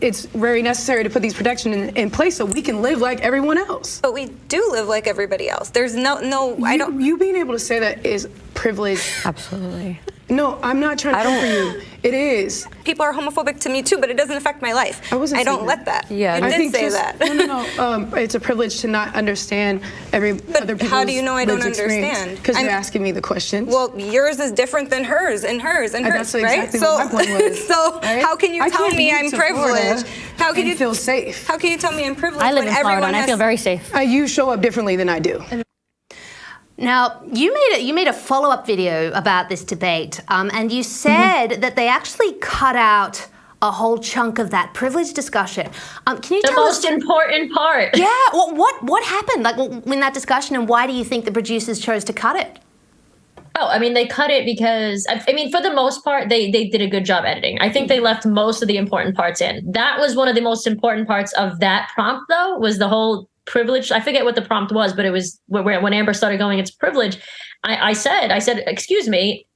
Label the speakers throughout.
Speaker 1: it's very necessary to put these protections in place so we can live like everyone else.
Speaker 2: But we do live like everybody else. There's I don't.
Speaker 1: You being able to say that is privilege.
Speaker 3: Absolutely.
Speaker 1: No, I'm not trying to come for you. It is.
Speaker 2: People are homophobic to me too, but it doesn't affect my life.
Speaker 1: I
Speaker 2: don't let that.
Speaker 3: Yeah,
Speaker 2: I did say that.
Speaker 1: No. It's a privilege to not understand other people's
Speaker 2: how do you know I don't
Speaker 1: lived
Speaker 2: understand?
Speaker 1: Because you're asking me the questions.
Speaker 2: Well, yours is different than hers, and hers, and hers,
Speaker 1: that's exactly what my point was.
Speaker 2: So
Speaker 1: right?
Speaker 2: how can you tell me I'm privileged? How can you
Speaker 1: feel safe?
Speaker 2: How can you tell me I'm privileged?
Speaker 3: I live
Speaker 2: when
Speaker 3: in Florida,
Speaker 2: everyone
Speaker 3: and I feel very safe.
Speaker 1: You show up differently than I do.
Speaker 4: Now, you made a follow-up video about this debate, and you said that they actually cut out a whole chunk of that privilege discussion. Can you tell us
Speaker 5: the most important part?
Speaker 4: Yeah, what happened like in that discussion, and why do you think the producers chose to cut it?
Speaker 5: Oh, I mean, they cut it because, I mean, for the most part, they did a good job editing. I think they left most of the important parts in. That was one of the most important parts of that prompt, though, was the whole privilege. I forget what the prompt was, but it was when Amber started going, it's privilege. I said, excuse me,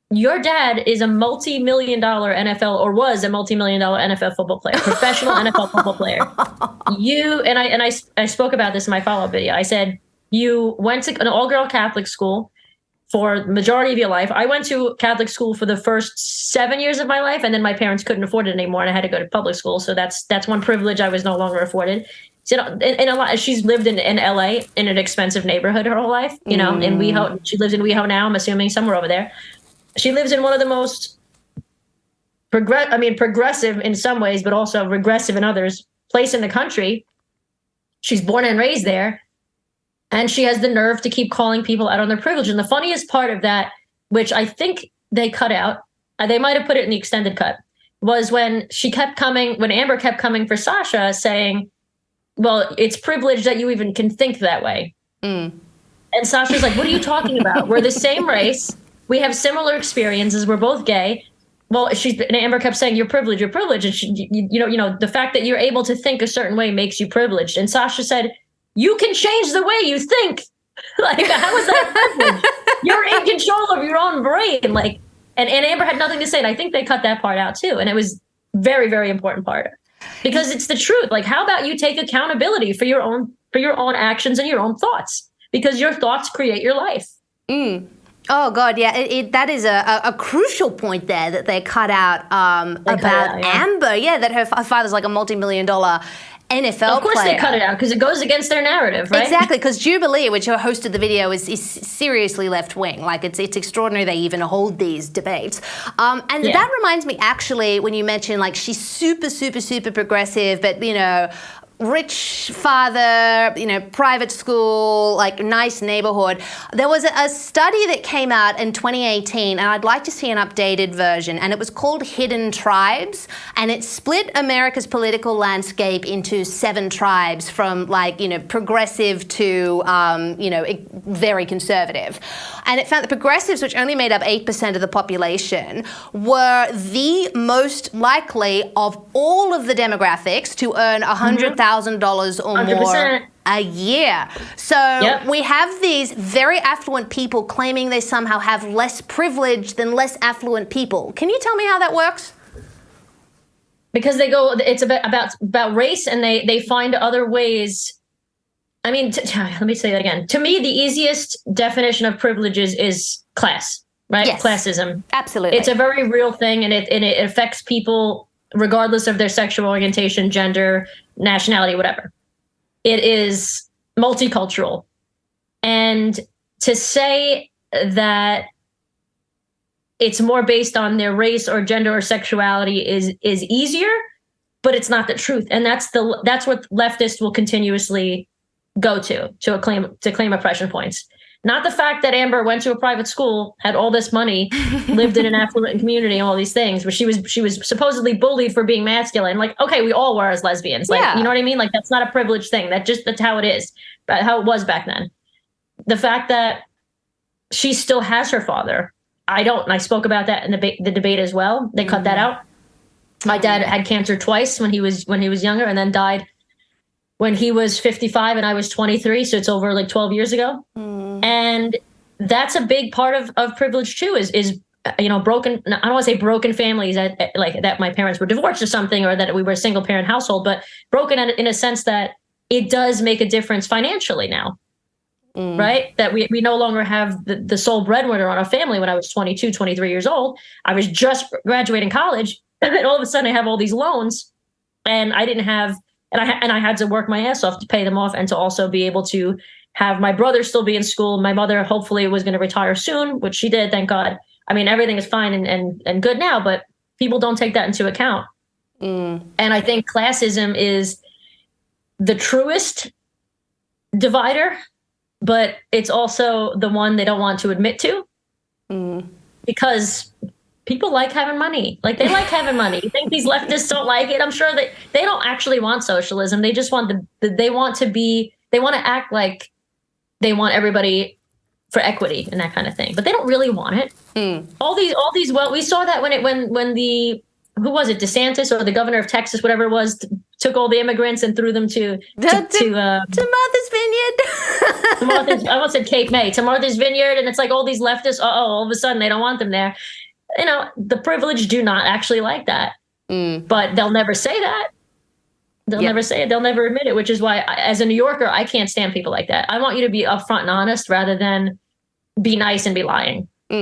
Speaker 5: your dad is a multi-million-dollar NFL, or was a multi-million-dollar NFL football player, professional NFL football player. I spoke about this in my follow-up video. I said, you went to an all-girl Catholic school for the majority of your life. I went to Catholic school for the first 7 years of my life, and then my parents couldn't afford it anymore, and I had to go to public school. So that's one privilege I was no longer afforded. So in a lot, she's lived in LA in an expensive neighborhood her whole life, in WeHo. She lives in WeHo now, I'm assuming, somewhere over there. She lives in one of the most progressive in some ways, but also regressive in others, place in the country. She's born and raised there. And she has the nerve to keep calling people out on their privilege. And the funniest part of that, which I think they cut out, they might have put it in the extended cut, was when Amber kept coming for Sasha saying, well, it's privilege that you even can think that way. And Sasha's like, what are you talking about? We're the same race. We have similar experiences. We're both gay. Well, and Amber kept saying, you're privileged, you're privileged. And she, the fact that you're able to think a certain way makes you privileged. And Sasha said, you can change the way you think. Like, how is that privilege? You're in control of your own brain. Like, and Amber had nothing to say. And I think they cut that part out too. And it was very, very important part. Because it's the truth. Like, how about you take accountability for your own actions and your own thoughts? Because your thoughts create your life.
Speaker 4: Oh God, yeah, that is a crucial point there that they cut out about Amber. Yeah, that her father's like a multi-million-dollar NFL player.
Speaker 5: Of course they cut it out because it goes against their narrative, right?
Speaker 4: Exactly, because Jubilee, which hosted the video, is seriously left-wing. Like, it's extraordinary they even hold these debates. That reminds me, actually, when you mentioned, like, she's super, super, super progressive, but, rich father, private school, like nice neighborhood. There was a study that came out in 2018, and I'd like to see an updated version, and it was called Hidden Tribes, and it split America's political landscape into 7 tribes from progressive to, very conservative. And it found that progressives, which only made up 8% of the population, were the most likely of all of the demographics to earn $100,000 or
Speaker 5: 100%.
Speaker 4: more a year. So we have these very affluent people claiming they somehow have less privilege than less affluent people. Can you tell me how that works?
Speaker 5: Because it's about race, and they find other ways. I mean, let me say that again. To me, the easiest definition of privileges is class, right?
Speaker 4: Yes,
Speaker 5: classism.
Speaker 4: Absolutely.
Speaker 5: It's a very real thing, and it affects people regardless of their sexual orientation, gender, nationality, whatever. It is multicultural. And to say that it's more based on their race or gender or sexuality is easier, but it's not the truth. And that's what leftists will continuously go to claim oppression points. Not the fact that Amber went to a private school, had all this money, lived in an affluent community, and all these things, but she was supposedly bullied for being masculine. Like, okay, we all were as lesbians. Like, you know what I mean? Like, that's not a privileged thing. That's how it is, how it was back then. The fact that she still has her father, I don't. And I spoke about that in the debate as well. They cut that out. My dad had cancer twice when he was younger, and then died when he was 55 and I was 23. So it's over like 12 years ago. And that's a big part of privilege too, is broken, I don't want to say broken families like that my parents were divorced or something, or that we were a single parent household, but broken in a sense that it does make a difference financially now. Right? That we no longer have the sole breadwinner on our family. When I was 22, 23 years old, I was just graduating college, and then all of a sudden I have all these loans, and I didn't have, and I had to work my ass off to pay them off, and to also be able to have my brother still be in school. My mother hopefully was going to retire soon, which she did, thank God. I mean, everything is fine and good now, but people don't take that into account. And I think classism is the truest divider, but it's also the one they don't want to admit to, because people like having money. Like, they like having money. You think these leftists don't like it? I'm sure that they don't actually want socialism. They just want they want to act like they want everybody for equity and that kind of thing, but they don't really want it. All these. Well, we saw that when the who was it, DeSantis or the governor of Texas, whatever it was, took all the immigrants and threw them to
Speaker 4: Martha's Vineyard.
Speaker 5: I almost said Cape May, to Martha's Vineyard, and it's like all these leftists. All of a sudden they don't want them there. The privileged do not actually like that, but they'll never say that. They'll never say it. They'll never admit it, which is why, as a New Yorker, I can't stand people like that. I want you to be upfront and honest rather than be nice and be lying.